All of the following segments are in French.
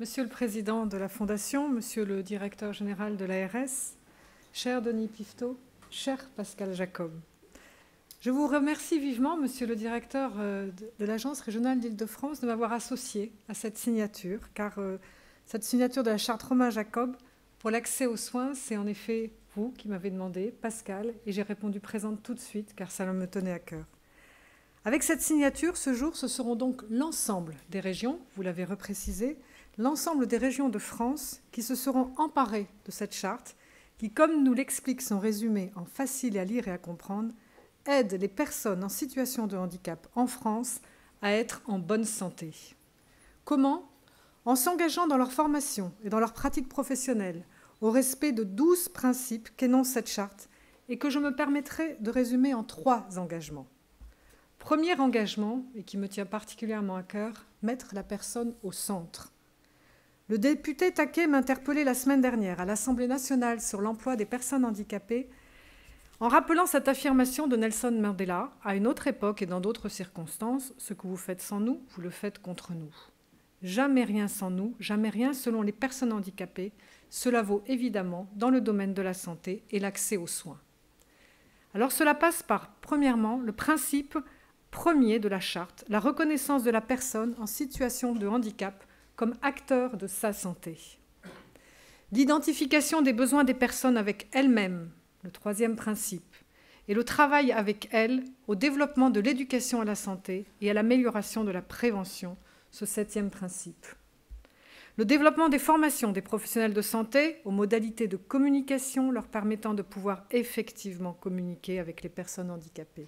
Monsieur le Président de la Fondation, Monsieur le Directeur général de l'ARS, cher Denis Piveteau, cher Pascal Jacob, je vous remercie vivement, Monsieur le Directeur de l'Agence régionale d'Île-de-France, de m'avoir associé à cette signature, car cette signature de la charte Romain-Jacob pour l'accès aux soins, c'est en effet vous qui m'avez demandé, Pascal, et j'ai répondu présente tout de suite, car ça me tenait à cœur. Avec cette signature, ce jour, ce seront donc l'ensemble des régions, vous l'avez reprécisé, l'ensemble des régions de France qui se seront emparées de cette charte, qui, comme nous l'explique son résumé en facile à lire et à comprendre, aide les personnes en situation de handicap en France à être en bonne santé. Comment ? En s'engageant dans leur formation et dans leur pratique professionnelle, au respect de 12 principes qu'énonce cette charte et que je me permettrai de résumer en 3 engagements. Premier engagement, et qui me tient particulièrement à cœur, mettre la personne au centre. Le député Taquet m'interpellait la semaine dernière à l'Assemblée nationale sur l'emploi des personnes handicapées en rappelant cette affirmation de Nelson Mandela, à une autre époque et dans d'autres circonstances, ce que vous faites sans nous, vous le faites contre nous. Jamais rien sans nous, jamais rien selon les personnes handicapées. Cela vaut évidemment dans le domaine de la santé et l'accès aux soins. Alors cela passe par, premièrement, le principe premier de la charte, la reconnaissance de la personne en situation de handicap comme acteur de sa santé. L'identification des besoins des personnes avec elles-mêmes, le 3e principe, et le travail avec elles au développement de l'éducation à la santé et à l'amélioration de la prévention, ce 7e principe. Le développement des formations des professionnels de santé aux modalités de communication leur permettant de pouvoir effectivement communiquer avec les personnes handicapées.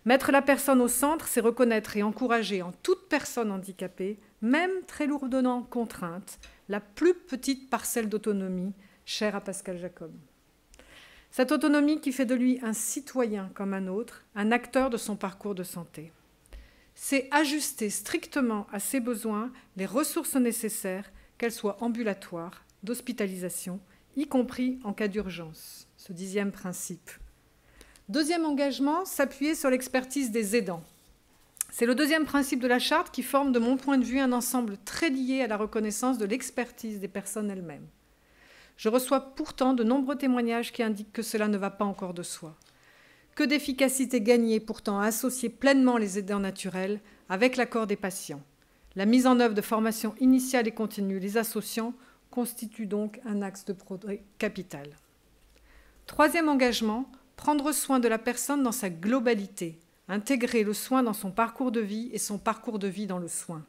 Mettre la personne au centre, c'est reconnaître et encourager en toute personne handicapée, même très lourdement contrainte, la plus petite parcelle d'autonomie chère à Pascal Jacob. Cette autonomie qui fait de lui un citoyen comme un autre, un acteur de son parcours de santé. C'est ajuster strictement à ses besoins les ressources nécessaires, qu'elles soient ambulatoires, d'hospitalisation, y compris en cas d'urgence, ce 10e principe. Deuxième engagement, s'appuyer sur l'expertise des aidants. C'est le 2e principe de la charte qui forme, de mon point de vue, un ensemble très lié à la reconnaissance de l'expertise des personnes elles-mêmes. Je reçois pourtant de nombreux témoignages qui indiquent que cela ne va pas encore de soi. Que d'efficacité gagnée pourtant à associer pleinement les aidants naturels avec l'accord des patients. La mise en œuvre de formations initiales et continues les associant constitue donc un axe de progrès capital. 3e engagement, prendre soin de la personne dans sa globalité, intégrer le soin dans son parcours de vie et son parcours de vie dans le soin.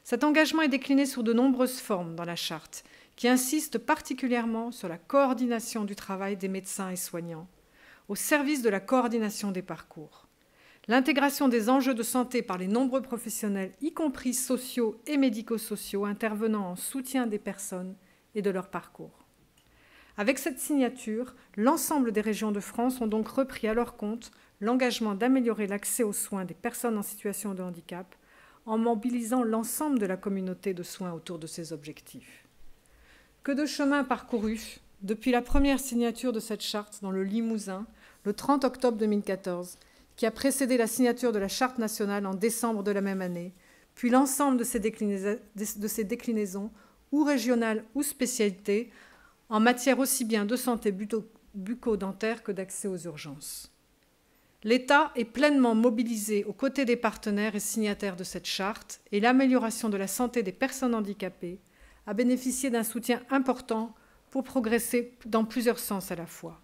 Cet engagement est décliné sous de nombreuses formes dans la charte, qui insiste particulièrement sur la coordination du travail des médecins et soignants, au service de la coordination des parcours. L'intégration des enjeux de santé par les nombreux professionnels, y compris sociaux et médico-sociaux, intervenant en soutien des personnes et de leur parcours. Avec cette signature, l'ensemble des régions de France ont donc repris à leur compte l'engagement d'améliorer l'accès aux soins des personnes en situation de handicap en mobilisant l'ensemble de la communauté de soins autour de ces objectifs. Que de chemin parcouru depuis la première signature de cette charte dans le Limousin, le 30 octobre 2014, qui a précédé la signature de la charte nationale en décembre de la même année, puis l'ensemble de ces déclinaisons, ou régionales ou spécialités, en matière aussi bien de santé bucco-dentaire que d'accès aux urgences. L'État est pleinement mobilisé aux côtés des partenaires et signataires de cette charte et l'amélioration de la santé des personnes handicapées a bénéficié d'un soutien important pour progresser dans plusieurs sens à la fois.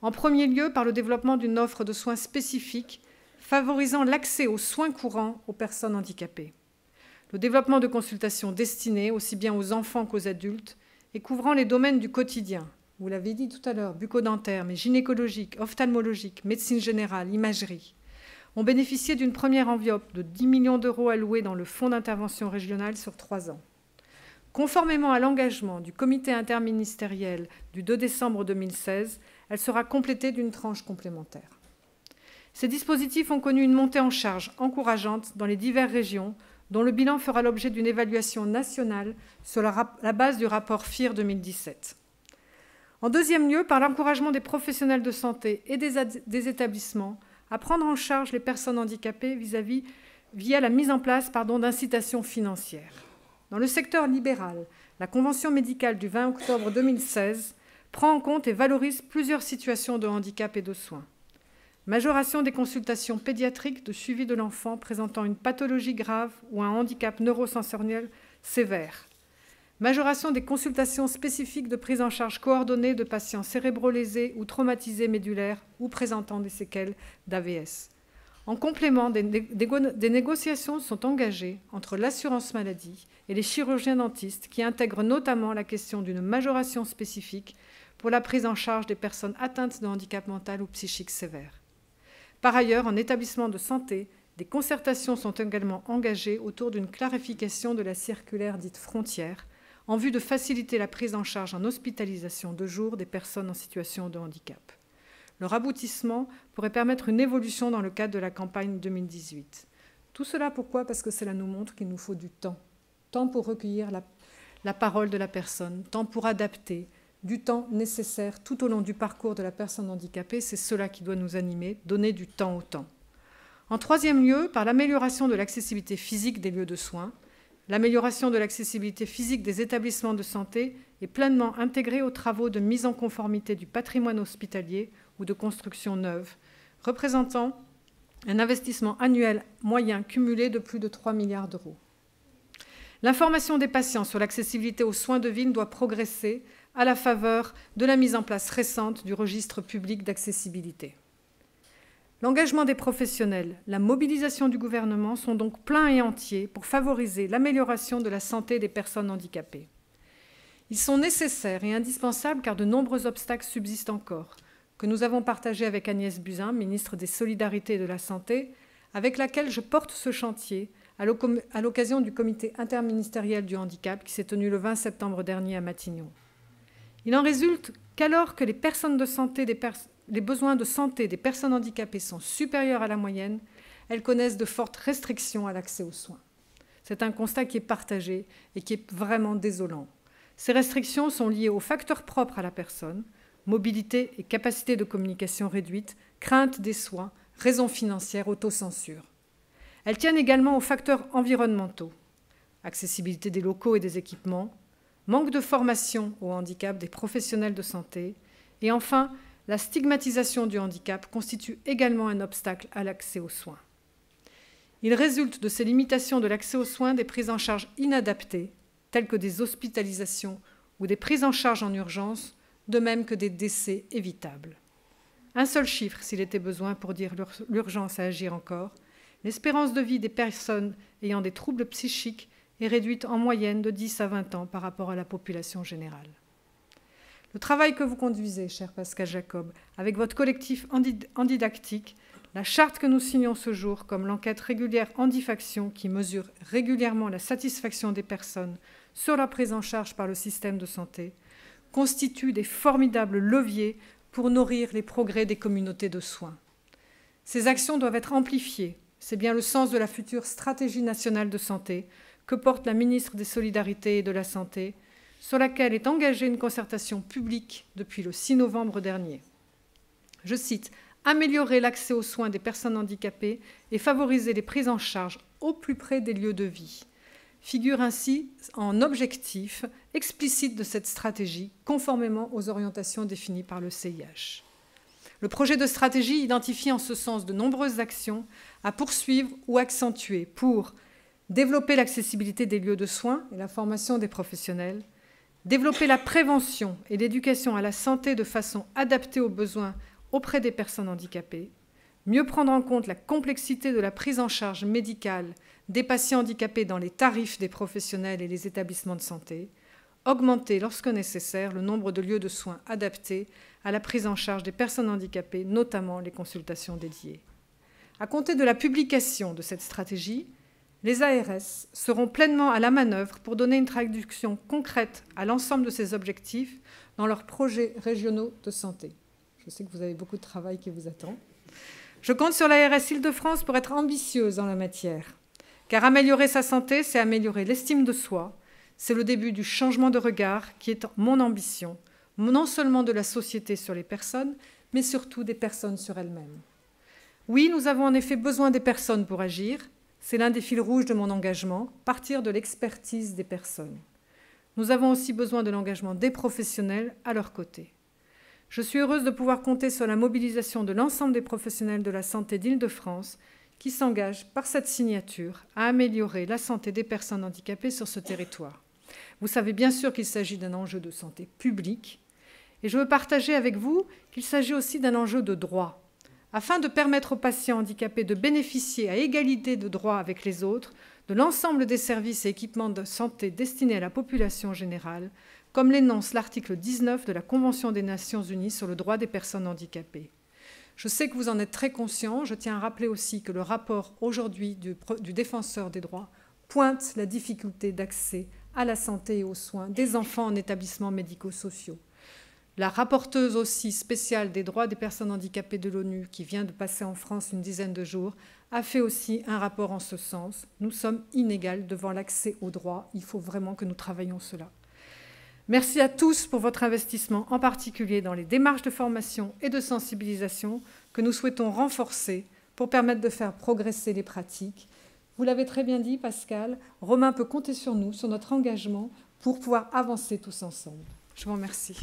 En premier lieu, par le développement d'une offre de soins spécifiques favorisant l'accès aux soins courants aux personnes handicapées. Le développement de consultations destinées aussi bien aux enfants qu'aux adultes et couvrant les domaines du quotidien, vous l'avez dit tout à l'heure, bucco-dentaire, mais gynécologique, ophtalmologique, médecine générale, imagerie, ont bénéficié d'une première enveloppe de 10 millions d'euros alloués dans le fonds d'intervention régional sur 3 ans. Conformément à l'engagement du comité interministériel du 2 décembre 2016, elle sera complétée d'une tranche complémentaire. Ces dispositifs ont connu une montée en charge encourageante dans les diverses régions, dont le bilan fera l'objet d'une évaluation nationale sur la base du rapport FIR 2017. En deuxième lieu, par l'encouragement des professionnels de santé et des établissements à prendre en charge les personnes handicapées via la mise en place d'incitations financières. Dans le secteur libéral, la Convention médicale du 20 octobre 2016 prend en compte et valorise plusieurs situations de handicap et de soins. Majoration des consultations pédiatriques de suivi de l'enfant présentant une pathologie grave ou un handicap neurosensoriel sévère. Majoration des consultations spécifiques de prise en charge coordonnée de patients cérébrolésés ou traumatisés médulaires ou présentant des séquelles d'AVS. En complément, des négociations sont engagées entre l'assurance maladie et les chirurgiens dentistes qui intègrent notamment la question d'une majoration spécifique pour la prise en charge des personnes atteintes de handicap mental ou psychique sévère. Par ailleurs, en établissement de santé, des concertations sont également engagées autour d'une clarification de la circulaire dite frontière en vue de faciliter la prise en charge en hospitalisation de jour des personnes en situation de handicap. Leur aboutissement pourrait permettre une évolution dans le cadre de la campagne 2018. Tout cela pourquoi ? Parce que cela nous montre qu'il nous faut du temps. Temps pour recueillir la parole de la personne, temps pour adapter, du temps nécessaire tout au long du parcours de la personne handicapée. C'est cela qui doit nous animer, donner du temps au temps. En troisième lieu, par l'amélioration de l'accessibilité physique des lieux de soins, l'amélioration de l'accessibilité physique des établissements de santé est pleinement intégrée aux travaux de mise en conformité du patrimoine hospitalier ou de construction neuve, représentant un investissement annuel moyen cumulé de plus de 3 milliards d'euros. L'information des patients sur l'accessibilité aux soins de ville doit progresser à la faveur de la mise en place récente du registre public d'accessibilité. L'engagement des professionnels, la mobilisation du gouvernement sont donc pleins et entiers pour favoriser l'amélioration de la santé des personnes handicapées. Ils sont nécessaires et indispensables car de nombreux obstacles subsistent encore, que nous avons partagés avec Agnès Buzyn, ministre des Solidarités et de la Santé, avec laquelle je porte ce chantier à l'occasion du comité interministériel du handicap qui s'est tenu le 20 septembre dernier à Matignon. Il en résulte qu'alors que les besoins de santé des personnes handicapées sont supérieurs à la moyenne, elles connaissent de fortes restrictions à l'accès aux soins. C'est un constat qui est partagé et qui est vraiment désolant. Ces restrictions sont liées aux facteurs propres à la personne, mobilité et capacité de communication réduite, crainte des soins, raisons financières, autocensure. Elles tiennent également aux facteurs environnementaux, accessibilité des locaux et des équipements, manque de formation au handicap des professionnels de santé, et enfin, la stigmatisation du handicap constitue également un obstacle à l'accès aux soins. Il résulte de ces limitations de l'accès aux soins des prises en charge inadaptées, telles que des hospitalisations ou des prises en charge en urgence, de même que des décès évitables. Un seul chiffre, s'il était besoin, pour dire l'urgence à agir encore. L'espérance de vie des personnes ayant des troubles psychiques est réduite en moyenne de 10 à 20 ans par rapport à la population générale. Le travail que vous conduisez, cher Pascal Jacob, avec votre collectif Handidactique, la charte que nous signons ce jour, comme l'enquête régulière Handifaction qui mesure régulièrement la satisfaction des personnes sur la prise en charge par le système de santé, constituent des formidables leviers pour nourrir les progrès des communautés de soins. Ces actions doivent être amplifiées. C'est bien le sens de la future stratégie nationale de santé que porte la ministre des Solidarités et de la Santé, sur laquelle est engagée une concertation publique depuis le 6 novembre dernier. Je cite « Améliorer l'accès aux soins des personnes handicapées et favoriser les prises en charge au plus près des lieux de vie » figure ainsi en objectif explicite de cette stratégie, conformément aux orientations définies par le CIH. Le projet de stratégie identifie en ce sens de nombreuses actions à poursuivre ou accentuer pour développer l'accessibilité des lieux de soins et la formation des professionnels, développer la prévention et l'éducation à la santé de façon adaptée aux besoins auprès des personnes handicapées, mieux prendre en compte la complexité de la prise en charge médicale des patients handicapés dans les tarifs des professionnels et les établissements de santé, augmenter, lorsque nécessaire, le nombre de lieux de soins adaptés à la prise en charge des personnes handicapées, notamment les consultations dédiées. À compter de la publication de cette stratégie, les ARS seront pleinement à la manœuvre pour donner une traduction concrète à l'ensemble de ces objectifs dans leurs projets régionaux de santé. Je sais que vous avez beaucoup de travail qui vous attend. Je compte sur l'ARS Île-de-France pour être ambitieuse en la matière, car améliorer sa santé, c'est améliorer l'estime de soi, c'est le début du changement de regard qui est mon ambition, non seulement de la société sur les personnes, mais surtout des personnes sur elles-mêmes. Oui, nous avons en effet besoin des personnes pour agir. C'est l'un des fils rouges de mon engagement, partir de l'expertise des personnes. Nous avons aussi besoin de l'engagement des professionnels à leur côté. Je suis heureuse de pouvoir compter sur la mobilisation de l'ensemble des professionnels de la santé d'Île-de-France qui s'engagent par cette signature à améliorer la santé des personnes handicapées sur ce territoire. Vous savez bien sûr qu'il s'agit d'un enjeu de santé publique et je veux partager avec vous qu'il s'agit aussi d'un enjeu de droit. Afin de permettre aux patients handicapés de bénéficier à égalité de droits avec les autres de l'ensemble des services et équipements de santé destinés à la population générale, comme l'énonce l'article 19 de la Convention des Nations Unies sur le droit des personnes handicapées. Je sais que vous en êtes très conscients. Je tiens à rappeler aussi que le rapport aujourd'hui du Défenseur des droits pointe la difficulté d'accès à la santé et aux soins des enfants en établissements médico-sociaux. La rapporteuse aussi spéciale des droits des personnes handicapées de l'ONU, qui vient de passer en France une dizaine de jours, a fait aussi un rapport en ce sens. Nous sommes inégales devant l'accès aux droits. Il faut vraiment que nous travaillions cela. Merci à tous pour votre investissement, en particulier dans les démarches de formation et de sensibilisation que nous souhaitons renforcer pour permettre de faire progresser les pratiques. Vous l'avez très bien dit, Pascal, Romain peut compter sur nous, sur notre engagement pour pouvoir avancer tous ensemble. Je vous remercie.